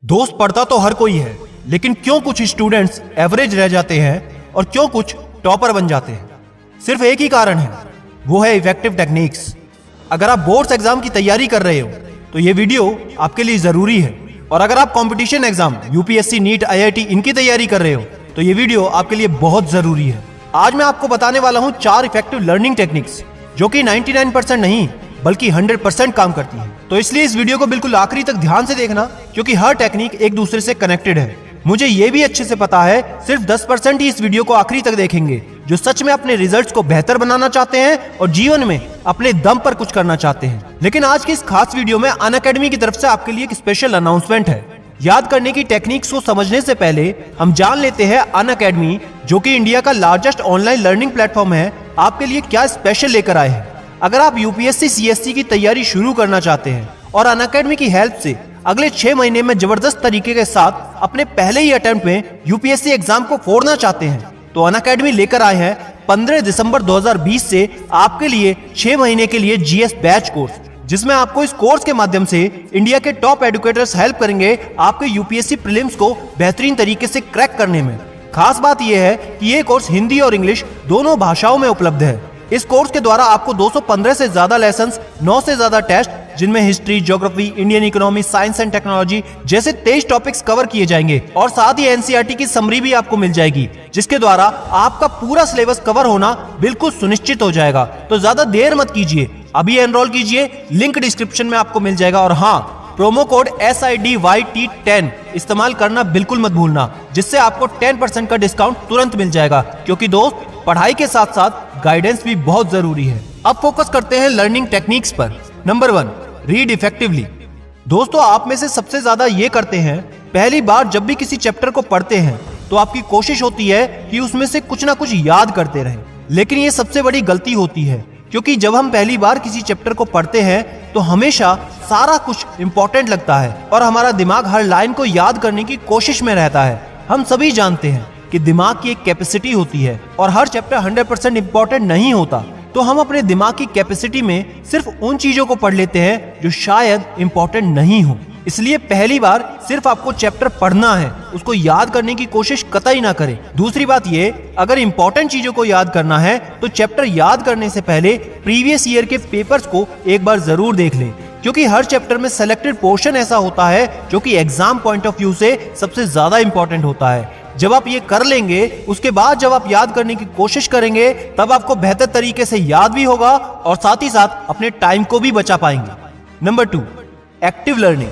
दोस्त पढ़ता तो हर कोई है, लेकिन क्यों कुछ स्टूडेंट्स एवरेज रह जाते हैं और क्यों कुछ टॉपर बन जाते हैं? सिर्फ एक ही कारण है, वो है इफेक्टिव टेक्निक्स। अगर आप बोर्ड्स एग्जाम की तैयारी कर रहे हो तो ये वीडियो आपके लिए जरूरी है, और अगर आप competition exam UPSC, NEET, IIT इनकी तैयारी कर रहे हो तो ये वीडियो आपके लिए बहुत जरूरी है। आज मैं आपको बताने वाला हूँ 4 इफेक्टिव लर्निंग टेक्निक्स जो कि 99% नहीं बल्कि 100% काम करती है। तो इसलिए इस वीडियो को बिल्कुल आखिरी तक ध्यान से देखना, क्योंकि हर टेक्निक एक दूसरे से कनेक्टेड है। मुझे ये भी अच्छे से पता है सिर्फ 10% ही इस वीडियो को आखिरी तक देखेंगे जो सच में अपने रिजल्ट्स को बेहतर बनाना चाहते हैं और जीवन में अपने दम पर कुछ करना चाहते हैं। लेकिन आज की इस खास वीडियो में अनअकैडमी की तरफ से आपके लिए एक स्पेशल अनाउंसमेंट है। याद करने की टेक्निक्स को समझने से पहले हम जान लेते हैं अनअकैडमी, जो कि इंडिया का लार्जेस्ट ऑनलाइन लर्निंग प्लेटफॉर्म है, आपके लिए क्या स्पेशल लेकर आए हैं। अगर आप यूपीएससी, सीएससी की तैयारी शुरू करना चाहते हैं और अनअकैडमी की हेल्प से अगले 6 महीने में जबरदस्त तरीके के साथ अपने पहले ही अटेम्प्ट में यूपीएससी एग्जाम को फोड़ना चाहते हैं, तो अनअकैडमी लेकर आए हैं 15 दिसंबर 2020 से आपके लिए 6 महीने के लिए जीएस बैच कोर्स, जिसमें आपको इस कोर्स के माध्यम से इंडिया के टॉप एडुकेटर्स हेल्प करेंगे आपके यूपीएससी प्रीलिम्स को बेहतरीन तरीके से क्रैक करने में। खास बात यह है कि ये कोर्स हिंदी और इंग्लिश दोनों भाषाओं में उपलब्ध है। इस कोर्स के द्वारा आपको 215 से ज्यादा लेसन्स, 9 से ज्यादा टेस्ट, जिनमें history, geography, Indian economy, science and technology जैसे 23 टॉपिक्स कवर किए जाएंगे, और साथ ही एनसीईआरटी की समरी भी आपको मिल जाएगी, जिसके द्वारा आपका पूरा सिलेबस कवर होना बिल्कुल सुनिश्चित हो जाएगा। तो ज्यादा देर मत कीजिए, अभी एनरोल कीजिए, लिंक डिस्क्रिप्शन में आपको मिल जाएगा। और हाँ, प्रोमो कोड SIDYT10 इस्तेमाल करना बिल्कुल मत भूलना, जिससे आपको 10% का डिस्काउंट तुरंत मिल जाएगा, क्योंकि दोस्त पढ़ाई के साथ साथ गाइडेंस भी बहुत जरूरी है। अब फोकस करते हैं लर्निंग टेक्निक्स पर। Number 1, read effectively. दोस्तों, आप में से सबसे ज्यादा ये करते हैं, पहली बार जब भी किसी चैप्टर को पढ़ते हैं तो आपकी कोशिश होती है कि उसमें से कुछ ना कुछ याद करते रहें, लेकिन ये सबसे बड़ी गलती होती है, क्योंकि जब हम पहली बार किसी चैप्टर को पढ़ते हैं तो हमेशा सारा कुछ इंपॉर्टेंट लगता है और हमारा दिमाग हर लाइन को याद करने की कोशिश में रहता है। हम सभी जानते हैं कि दिमाग की एक कैपेसिटी होती है और हर चैप्टर 100% इंपॉर्टेंट नहीं होता, तो हम अपने दिमाग की कैपेसिटी में सिर्फ उन चीजों को पढ़ लेते हैं जो शायद इंपॉर्टेंट नहीं हो। इसलिए पहली बार सिर्फ आपको चैप्टर पढ़ना है, उसको याद करने की कोशिश कतई ना करें। दूसरी बात ये, अगर इंपॉर्टेंट चीजों को याद करना है तो चैप्टर याद करने से पहले प्रीवियस ईयर के पेपर्स को एक बार जरूर देख लें, क्योंकि हर चैप्टर में सेलेक्टेड पोर्शन ऐसा होता है जो कि एग्जाम पॉइंट ऑफ व्यू से सबसे ज्यादा इंपॉर्टेंट होता है। जब आप ये कर लेंगे, उसके बाद जब आप याद करने की कोशिश करेंगे, तब आपको बेहतर तरीके से याद भी होगा और साथ ही साथ अपने टाइम को भी बचा पाएंगे। Number 2, active learning.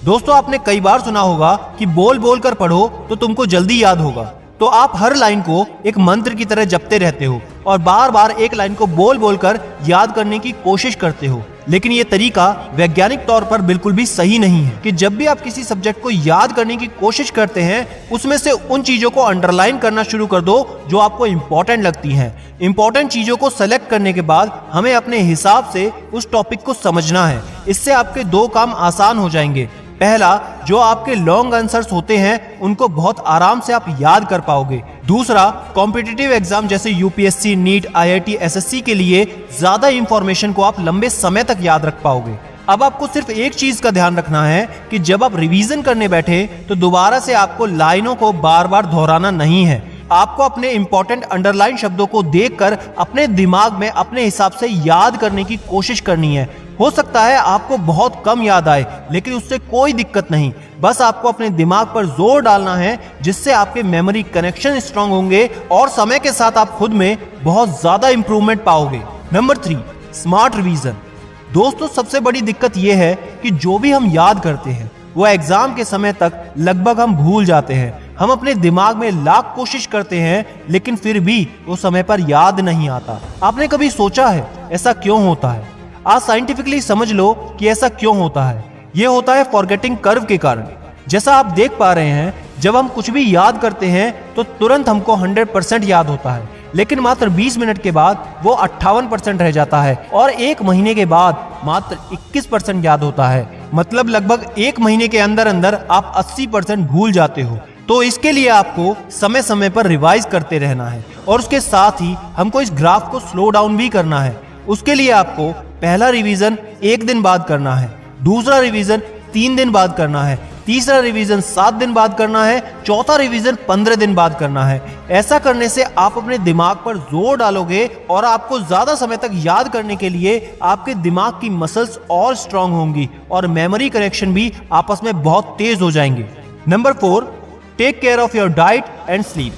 दोस्तों, आपने कई बार सुना होगा कि बोल बोल कर पढ़ो तो तुमको जल्दी याद होगा। तो आप हर लाइन को एक मंत्र की तरह जपते रहते हो और बार बार एक लाइन को बोल बोल कर याद करने की कोशिश करते हो, लेकिन ये तरीका वैज्ञानिक तौर पर बिल्कुल भी सही नहीं है। कि जब भी आप किसी सब्जेक्ट को याद करने की कोशिश करते हैं, उसमें से उन चीजों को अंडरलाइन करना शुरू कर दो जो आपको इंपॉर्टेंट लगती हैं। इंपॉर्टेंट चीजों को सेलेक्ट करने के बाद हमें अपने हिसाब से उस टॉपिक को समझना है। इससे आपके 2 काम आसान हो जाएंगे। पहला, जो आपके लॉन्ग आंसर्स होते हैं उनको बहुत आराम से आप याद कर पाओगे। दूसरा, कॉम्पिटिटिव एग्जाम जैसे यूपीएससी, नीट, आईआईटी, एसएससी के लिए ज्यादा इंफॉर्मेशन को आप लंबे समय तक याद रख पाओगे। अब आपको सिर्फ एक चीज का ध्यान रखना है कि जब आप रिवीजन करने बैठे तो दोबारा से आपको लाइनों को बार बार दोहराना नहीं है। आपको अपने इंपॉर्टेंट अंडरलाइन शब्दों को देखकर अपने दिमाग में अपने हिसाब से याद करने की कोशिश करनी है। हो सकता है आपको बहुत कम याद आए, लेकिन उससे कोई दिक्कत नहीं, बस आपको अपने दिमाग पर जोर डालना है, जिससे आपके मेमोरी कनेक्शन स्ट्रांग होंगे और समय के साथ आप खुद में बहुत ज्यादा इंप्रूवमेंट पाओगे। Number 3, smart revision. दोस्तों, सबसे बड़ी दिक्कत यह है कि जो भी हम याद करते हैं वो एग्जाम के समय तक लगभग हम भूल जाते हैं। हम अपने दिमाग में लाख कोशिश करते हैं, लेकिन फिर भी वो समय पर याद नहीं आता। आपने कभी सोचा है ऐसा क्यों होता है? आज साइंटिफिकली समझ लो कि ऐसा क्यों होता है। ये होता है फॉरगेटिंग कर्व के कारण। जैसा आप देख पा रहे हैं, जब हम कुछ भी याद करते हैं तो तुरंत हमको 100% याद होता है, लेकिन मात्र 20 मिनट के बाद वो 58% रह जाता है और 1 महीने के बाद मात्र 21% याद होता है। मतलब लगभग 1 महीने के अंदर अंदर आप 80% भूल जाते हो। तो इसके लिए आपको समय समय पर रिवाइज करते रहना है, और उसके साथ ही हमको इस ग्राफ को स्लो डाउन भी करना है। उसके लिए आपको पहला रिवीजन 1 दिन बाद करना है, दूसरा रिवीजन 3 दिन बाद करना है, तीसरा रिवीजन 7 दिन बाद करना है, चौथा रिवीजन 15 दिन बाद करना है। ऐसा करने से आप अपने दिमाग पर जोर डालोगे और आपको ज्यादा समय तक याद करने के लिए आपके दिमाग की मसल्स और स्ट्रांग होंगी और मेमोरी कनेक्शन भी आपस में बहुत तेज हो जाएंगे। Number 4, take care of your diet and sleep.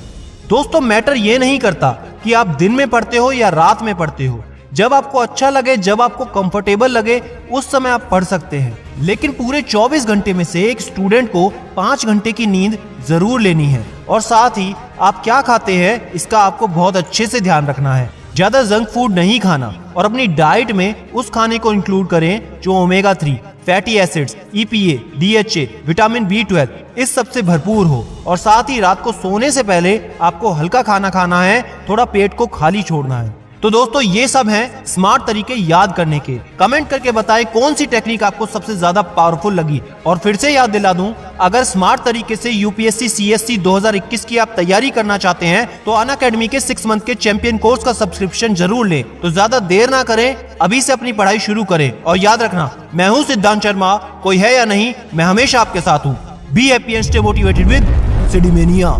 दोस्तों, मैटर ये नहीं करता कि आप दिन में पढ़ते हो या रात में पढ़ते हो। जब आपको अच्छा लगे, जब आपको कंफर्टेबल लगे, उस समय आप पढ़ सकते हैं। लेकिन पूरे 24 घंटे में से एक स्टूडेंट को 5 घंटे की नींद जरूर लेनी है। और साथ ही आप क्या खाते हैं इसका आपको बहुत अच्छे से ध्यान रखना है। ज्यादा जंक फूड नहीं खाना और अपनी डाइट में उस खाने को इंक्लूड करें जो omega 3, fatty acids, EPA, DHA, vitamin B12 इस सब से भरपूर हो। और साथ ही रात को सोने से पहले आपको हल्का खाना खाना है, थोड़ा पेट को खाली छोड़ना है। तो दोस्तों, ये सब हैं स्मार्ट तरीके याद करने के। कमेंट करके बताएं कौन सी टेक्निक आपको सबसे ज्यादा पावरफुल लगी। और फिर से याद दिला दूं, अगर स्मार्ट तरीके से UPSC CSC 2021 की आप तैयारी करना चाहते हैं तो अनअकैडमी के 6 मंथ के चैंपियन कोर्स का सब्सक्रिप्शन जरूर लें। तो ज्यादा देर ना करें, अभी से अपनी पढ़ाई शुरू करें। और याद रखना, मैं हूं सिद्धांत शर्मा, कोई है या नहीं, मैं हमेशा आपके साथ हूं। Be happy and stay motivated with सिडीमेनिया।